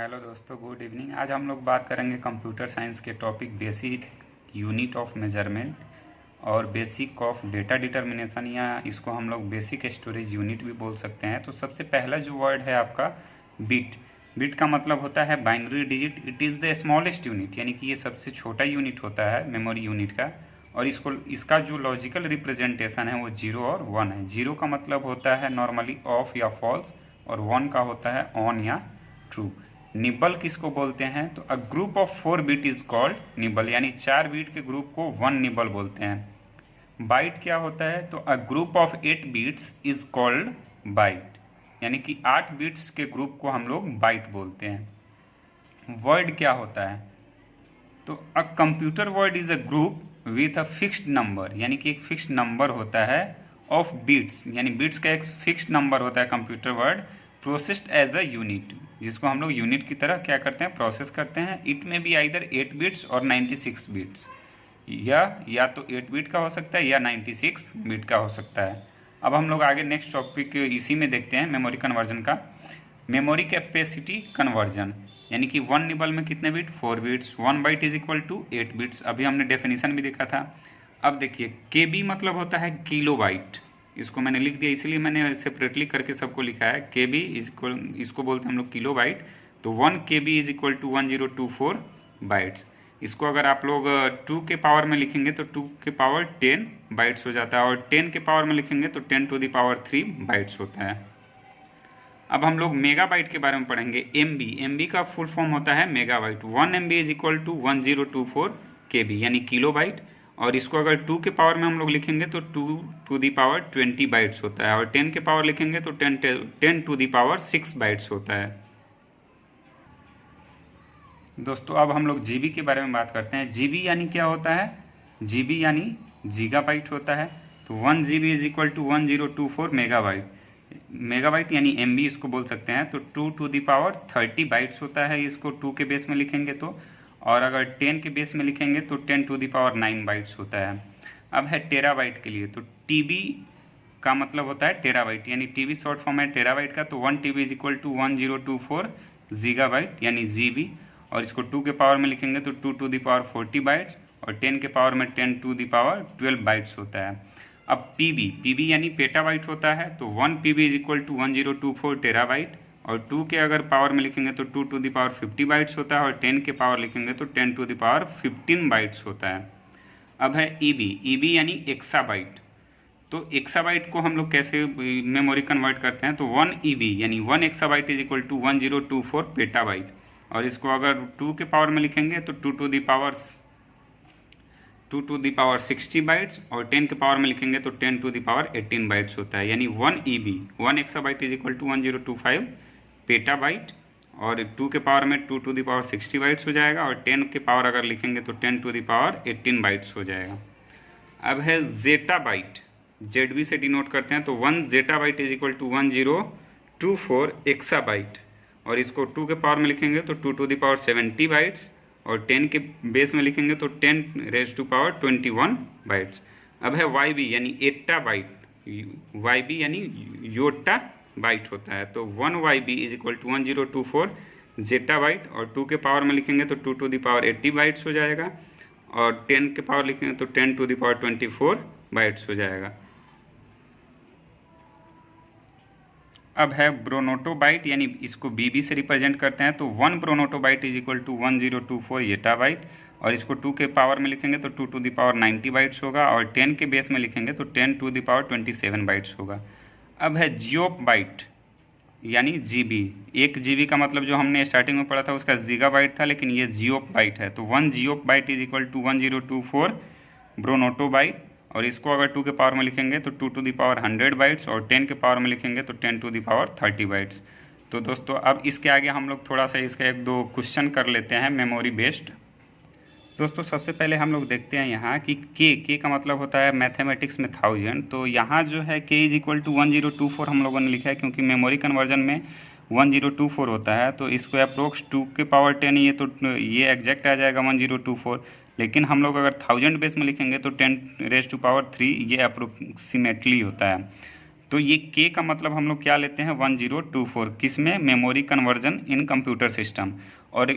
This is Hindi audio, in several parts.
हेलो दोस्तों, गुड इवनिंग। आज हम लोग बात करेंगे कंप्यूटर साइंस के topic basic unit of measurement और बेसिक ऑफ डेटा डिटर्मिनेशन, या इसको हम लोग बेसिक स्टोरेज यूनिट भी बोल सकते हैं। तो सबसे पहला जो वर्ड है आपका बिट। बिट का मतलब होता है binary digit. It is the smallest unit, यानी कि ये सबसे छोटा यूनिट होता है मेमोरी यूनिट का। और इसका जो लॉजिकल रिप्रेजेंटेशन है वो 0 और 1 है। 0 का मतलब होता है नॉर्मली ऑफ या फॉल्स, और 1 का होता है ऑन या ट्रू। निबल किसको बोलते हैं? तो a group of 4 bit is called nibble, यानी 4 बिट के ग्रुप को 1 निबल बोलते हैं। बाइट क्या होता है? तो a group of 8 bits is called byte, यानी कि 8 बिट्स के ग्रुप को हम लोग बाइट बोलते हैं। वर्ड क्या होता है? तो a computer word is a group with a fixed number, यानी कि एक फिक्स्ड नंबर होता है ऑफ बिट्स, यानी बिट्स का एक फिक्स्ड नंबर होता है computer word, processed as a unit, जिसको हम लोग यूनिट की तरह क्या करते हैं, प्रोसेस करते हैं। इट में बी आइदर 8 बिट्स और 96 बिट्स, या तो 8 बिट का हो सकता है या 96 बिट का हो सकता है। अब हम लोग आगे नेक्स्ट टॉपिक इसी में देखते हैं, मेमोरी कन्वर्जन का। मेमोरी कैपेसिटी कन्वर्जन, यानी कि 1 निबल में कितने bit? 4 bits. 1 byte is equal to 8 bits. अभी हमने डेफिनेशन भी देखा था। अब देखिए, केबी मतलब होता है किलो बाइट। इसको मैंने लिख दिया, इसलिए मैंने सेपरेटली करके सबको लिखा है। केबी इज इक्वल, इसको बोलते हैं हम लोग किलो बाइट। तो 1 केबी इज इक्वल टू 1024 बाइट्स। इसको अगर आप लोग 2 के पावर में लिखेंगे तो 2 के पावर 10 बाइट्स हो जाता है, और 10 के पावर में लिखेंगे तो 10 टू द पावर 3 बाइट्स होता है। अब हम लोग मेगाबाइट के बारे में पढ़ेंगे। एमबी का फुल फॉर्म होता है megabyte. 1 MB is equal to 1024 KB, यानी किलो बाइट। और इसको अगर 2 के पावर में हम लोग लिखेंगे तो 2 टू दी पावर 20 बाइट्स होता है, और 10 के पावर लिखेंगे तो 10 टू दी पावर 6 बाइट्स होता है। दोस्तों, अब हम लोग जीबी के बारे में बात करते हैं। जीबी यानी क्या होता है? जीबी यानी गीगाबाइट होता है। तो 1 GB is equal to 1024 megabyte. Megabyte यानी एमबी इसको बोल सकते हैं। तो 2 टू दी पावर 30 बाइट्स होता है, इसको 2 के बेस में लिखेंगे तो। और अगर 10 के बेस में लिखेंगे तो 10 टू दी पावर 9 बाइट्स होता है। अब है टेराबाइट के लिए। तो टीबी का मतलब होता है टेराबाइट, यानी टीबी शॉर्ट फॉर्म है टेराबाइट का। तो 1 TB is equal to 1024 gigabyte, यानी जीबी। और इसको 2 के पावर में लिखेंगे तो 2 टू दी पावर 40 बाइट्स, और 10 के पावर में 10 टू दी पावर 12 बाइट्स होता है। अब पीबी यानी पेटाबाइट होता है। तो 1 PB is equal to 1024 terabyte, और 2 के अगर पावर में लिखेंगे तो 2 टू दी पावर 50 बाइट्स होता है, और 10 के पावर लिखेंगे तो 10 टू दी पावर 15 बाइट्स होता है। अब है ईबी यानी एक्साबाइट। तो एक्साबाइट को हम लोग कैसे मेमोरी कन्वर्ट करते हैं? तो 1 EB यानी 1 exabyte is equal to 1024 petabyte, और इसको अगर 2 के पावर में लिखेंगे तो 2 टू दी पावर 60 बाइट्स, और 10 के पावर में लिखेंगे तो 10 टू द पावर 18 बाइट्स होता है। यानी 1 EB 1 exabyte is equal to 1025 petabyte, और 2 के पावर में 2 टू द पावर 60 बाइट्स हो जाएगा, और 10 के पावर अगर लिखेंगे तो 10 टू द पावर 18 बाइट्स हो जाएगा। अब है जेटा बाइट, ZB से डिनोट करते हैं। तो 1 zetta byte is equal to 1024 exabyte, और इसको 2 के पावर में लिखेंगे तो 2 टू द पावर 70 बाइट्स, और 10 के बेस में लिखेंगे तो 10 रेज टू पावर 21 बाइट्स। अब है YB यानी एट्टा बाइट। YB यानी योटा बाइट होता है। तो 1 YB is equal to 1024 zettabyte, और 2 के पावर में लिखेंगे तो 2 टू द पावर 80 बाइट्स हो जाएगा, और 10 के पावर लिखेंगे तो 10 टू द पावर 24 बाइट्स हो जाएगा। अब है ब्रोनोटोबाइट, यानी इसको BB से रिप्रेजेंट करते हैं। तो 1 ब्रोनोटोबाइट इज इक्वल टू 1024 येटाबाइट, और इसको 2 के पावर में लिखेंगे तो 2 टू द पावर 90 बाइट्स होगा, और 10 के बेस में लिखेंगे तो 10 टू द पावर 27 बाइट्स होगा। अब है जियोबाइट यानी GB। 1 GB का मतलब जो हमने स्टार्टिंग में पढ़ा था उसका गीगाबाइट था, लेकिन ये जियोबाइट है। तो 1 जियोबाइट इज इक्वल टू 1024 ब्रोनोटोबाइट, और इसको अगर 2 के पावर में लिखेंगे तो 2 टू द पावर 100 बाइट्स, और 10 के पावर में लिखेंगे तो 10 टू द पावर 30 बाइट्स। तो दोस्तों, अब इसके आगे हम लोग थोड़ा सा इसका 1-2 क्वेश्चन कर लेते हैं मेमोरी बेस्ड। दोस्तों, सबसे पहले हम लोग देखते हैं यहाँ कि के का मतलब होता है मैथमेटिक्स में 1000। तो यहाँ जो है k इज इक्वल टू 1024 हम लोगों ने लिखा है, क्योंकि मेमोरी कन्वर्जन में 1024 होता है। तो इसको अप्रोक्स 2 के पावर 10, ये एग्जैक्ट आ जाएगा 1024। लेकिन हम लोग अगर 1000 बेस में लिखेंगे तो 10 रेज टू पावर 3, ये अप्रोक्सीमेटली होता है। तो ये के का मतलब हम लोग क्या लेते हैं 1024, किस में, memory conversion in computer system. और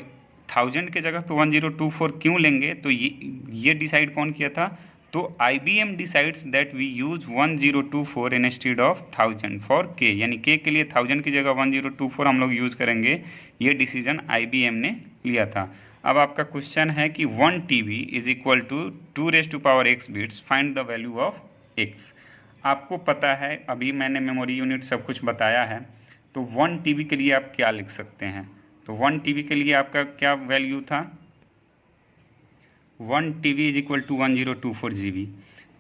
1000 के जगह पे 1024 क्यों लेंगे, तो ये डिसाइड कौन किया था, तो IBM decides that we use 1024 instead of 1000 for K, यानी के लिए 1000 की जगह 1024 हम लोग यूज़ करेंगे, ये डिसीजन IBM ने लिया था। अब आपका क्वेश्चन है कि 1 TB is equal to 2⁻x bits, find the value of x। आपको पता है, अभी मैंने मेमोरी यूनिट सब कुछ बताया है, तो 1 TB के लिए आप क्या लिख सकते हैं, तो 1 TB के लिए आपका क्या वैल्यू था, 1 TB is equal to 1024 GB।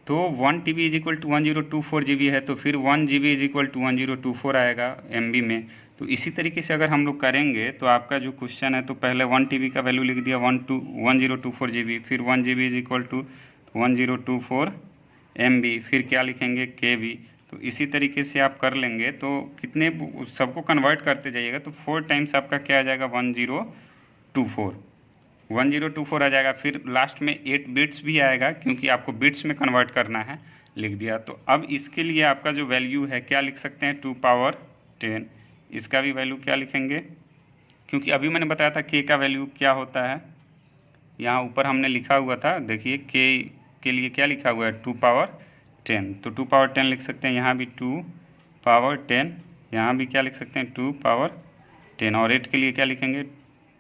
तो 1 TB is equal to 1024 GB है, तो फिर 1 GB इज इक्वल टू 1024 आएगा MB में। तो इसी तरीके से अगर हम लोग करेंगे तो आपका जो क्वेश्चन है, तो पहले 1 TB का वैल्यू लिख दिया 1024 GB, फिर 1 GB is equal to 1024 MB, फिर क्या लिखेंगे KB। तो इसी तरीके से आप कर लेंगे, तो कितने सबको कन्वर्ट करते जाइएगा, तो 4 टाइम्स आपका क्या आ जाएगा 1024 आ जाएगा। फिर लास्ट में 8 बिट्स भी आएगा, क्योंकि आपको बिट्स में कन्वर्ट करना है, लिख दिया। तो अब इसके लिए आपका जो वैल्यू है क्या लिख सकते हैं 2 पावर 10, इसका भी वैल्यू क्या लिखेंगे, क्योंकि अभी मैंने बताया था के का वैल्यू क्या होता है, यहाँ ऊपर हमने लिखा हुआ था, देखिए के लिए क्या लिखा हुआ है 2 पावर 10, तो 2 पावर 10 लिख सकते हैं, यहाँ भी 2 पावर 10, यहाँ भी क्या लिख सकते हैं 2 पावर 10, और 8 के लिए क्या लिखेंगे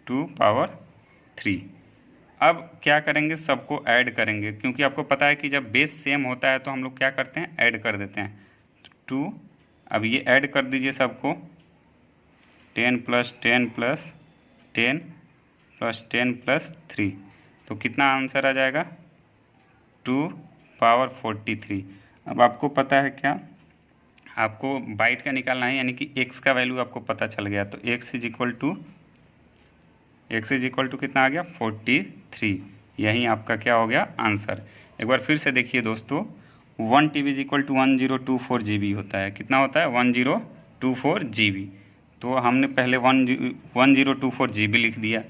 2 पावर 3। अब क्या करेंगे, सबको ऐड करेंगे, क्योंकि आपको पता है कि जब बेस सेम होता है तो हम लोग क्या करते हैं, ऐड कर देते हैं 2। अब ये ऐड कर दीजिए सबको, 10 + 10 + 10 + 10 + 3, तो कितना आंसर आ जाएगा 2 पावर 43। अब आपको पता है क्या, आपको बाइट का निकालना है, यानी कि x का वैल्यू आपको पता चल गया, तो x इज इक्वल टू कितना आ गया 43, यही आपका क्या हो गया आंसर। एक बार फिर से देखिए दोस्तों, 1 TB is equal to 1024 GB होता है, कितना होता है 1024 GB। तो हमने पहले 1024 GB लिख दिया,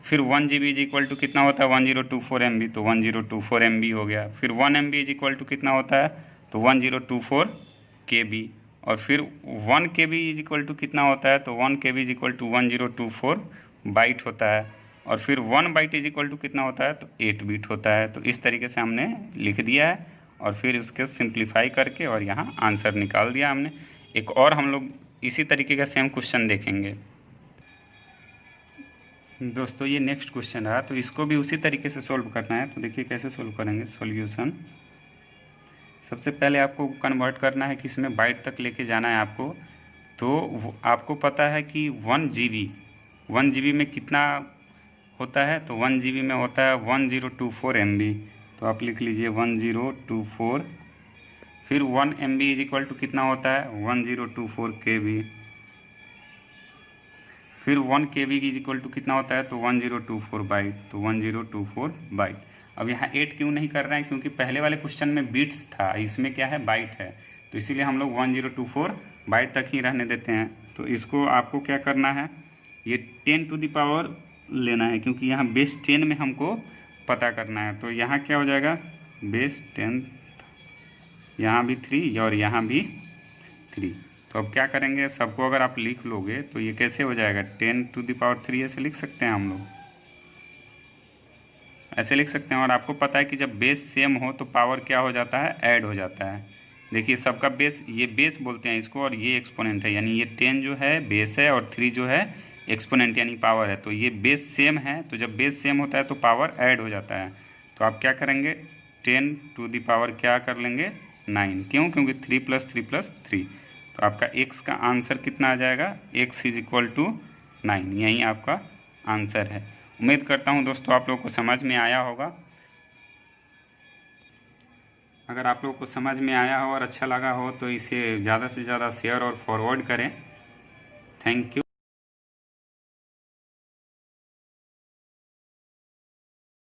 फिर 1 GB इज इक्वल टू कितना होता है 1024 MB, तो 1024 MB हो गया। फिर 1 MB इज इक्वल टू कितना होता है, तो 1024 KB, और फिर 1 KB इज इक्वल टू कितना होता है, तो 1 KB is equal to 1024 byte होता है, और फिर 1 बाइट इज इक्वल टू कितना होता है, तो 8 बिट होता है। तो इस तरीके से हमने लिख दिया है, और फिर उसके सिंप्लीफाई करके और यहाँ आंसर निकाल दिया हमने। एक और हम लोग इसी तरीके का सेम क्वेश्चन देखेंगे दोस्तों, ये नेक्स्ट क्वेश्चन रहा, तो इसको भी उसी तरीके से सोल्व करना है। तो देखिए कैसे सोल्व करेंगे, सॉल्यूशन। सबसे पहले आपको कन्वर्ट करना है, कि इसमें बाइट तक लेके जाना है आपको। तो आपको पता है कि 1 GB में कितना होता है, तो 1 GB में होता है 1024 MB, तो आप लिख लीजिए 1024। फिर 1 MB इज इक्वल टू कितना होता है 1024 KB। फिर 1 KB इज इक्वल टू कितना होता है, तो 1024 बाइट, तो 1024 बाइट। अब यहाँ 8 क्यों नहीं कर रहे हैं, क्योंकि पहले वाले क्वेश्चन में बिट्स था, इसमें क्या है बाइट है, तो इसीलिए हम लोग 1024 बाइट तक ही रहने देते हैं। तो इसको आपको क्या करना है, ये 10 टू द पावर लेना है, क्योंकि यहाँ बेस 10 में हमको पता करना है। तो यहाँ क्या हो जाएगा बेस 10, यहाँ भी 3 और यहाँ भी 3। तो अब क्या करेंगे, सबको अगर आप लिख लोगे तो ये कैसे हो जाएगा 10 टू द पावर 3, ऐसे लिख सकते हैं हम लोग, ऐसे लिख सकते हैं। और आपको पता है कि जब बेस सेम हो तो पावर क्या हो जाता है, ऐड हो जाता है। देखिए सबका बेस, ये बेस बोलते हैं इसको, और ये एक्सपोनेंट है, यानी ये 10 जो है बेस है और 3 जो है एक्सपोनेंट यानी पावर है। तो ये बेस सेम है, तो जब बेस सेम होता है तो पावर ऐड हो जाता है। तो आप क्या करेंगे 10 टू द पावर क्या कर लेंगे 9, क्यों, क्योंकि 3 + 3 + 3। तो आपका x का आंसर कितना आ जाएगा, x इज इक्वल टू 9, यही आपका आंसर है। उम्मीद करता हूँ दोस्तों आप लोगों को समझ में आया होगा। अगर आप लोगों को समझ में आया हो और अच्छा लगा हो तो इसे ज़्यादा से ज़्यादा शेयर और फॉरवर्ड करें। Thank you.